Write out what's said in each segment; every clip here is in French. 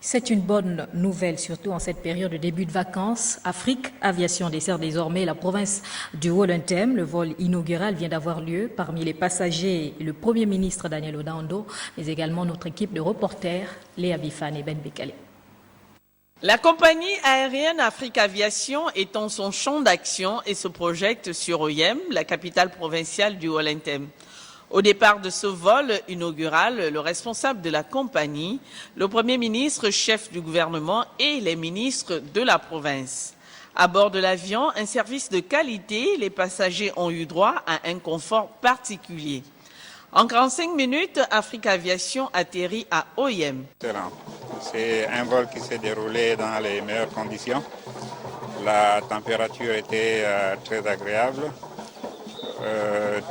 C'est une bonne nouvelle, surtout en cette période de début de vacances. Afrique Aviation dessert désormais la province du Wellington. Le vol inaugural vient d'avoir lieu. Parmi les passagers, le Premier ministre Daniel Odaondo, mais également notre équipe de reporters, Léa Bifane et Ben Bekale. La compagnie aérienne Afrique Aviation étend son champ d'action et se projette sur Oyem, la capitale provinciale du Wellington. Au départ de ce vol inaugural, le responsable de la compagnie, le Premier ministre, chef du gouvernement et les ministres de la province. À bord de l'avion, un service de qualité, les passagers ont eu droit à un confort particulier. En 45 minutes, Afrique Aviation atterrit à Oyem. C'est un vol qui s'est déroulé dans les meilleures conditions. La température était très agréable.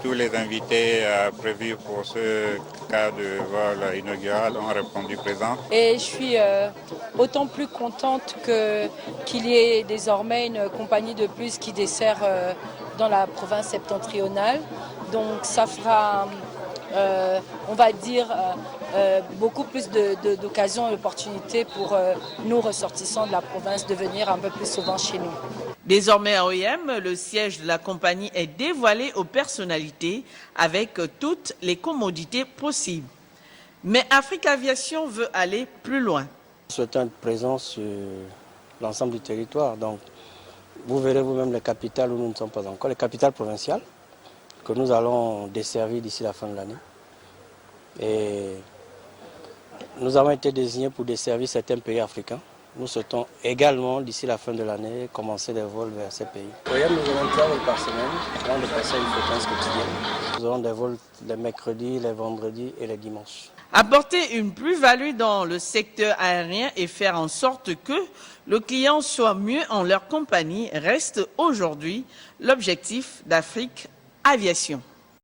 Tous les invités prévus pour ce cas de vol inaugural ont répondu présent. Et je suis autant plus contente qu'il y ait désormais une compagnie de plus qui dessert dans la province septentrionale. Donc ça fera, on va dire, beaucoup plus d'occasions et d'opportunités pour nous ressortissants de la province de venir un peu plus souvent chez nous. Désormais à Oyem, le siège de la compagnie est dévoilé aux personnalités avec toutes les commodités possibles. Mais Afrique Aviation veut aller plus loin. Nous souhaitons être présents sur l'ensemble du territoire. Donc, vous verrez vous-même les capitales où nous ne sommes pas encore, les capitales provinciales que nous allons desservir d'ici la fin de l'année. Et nous avons été désignés pour desservir certains pays africains. Nous souhaitons également, d'ici la fin de l'année, commencer des vols vers ces pays. Nous aurons 3 vols par semaine, avant de passer à une fréquence quotidienne. Nous aurons des vols les mercredis, les vendredis et les dimanches. Apporter une plus-value dans le secteur aérien et faire en sorte que le client soit mieux en leur compagnie reste aujourd'hui l'objectif d'Afrique Aviation.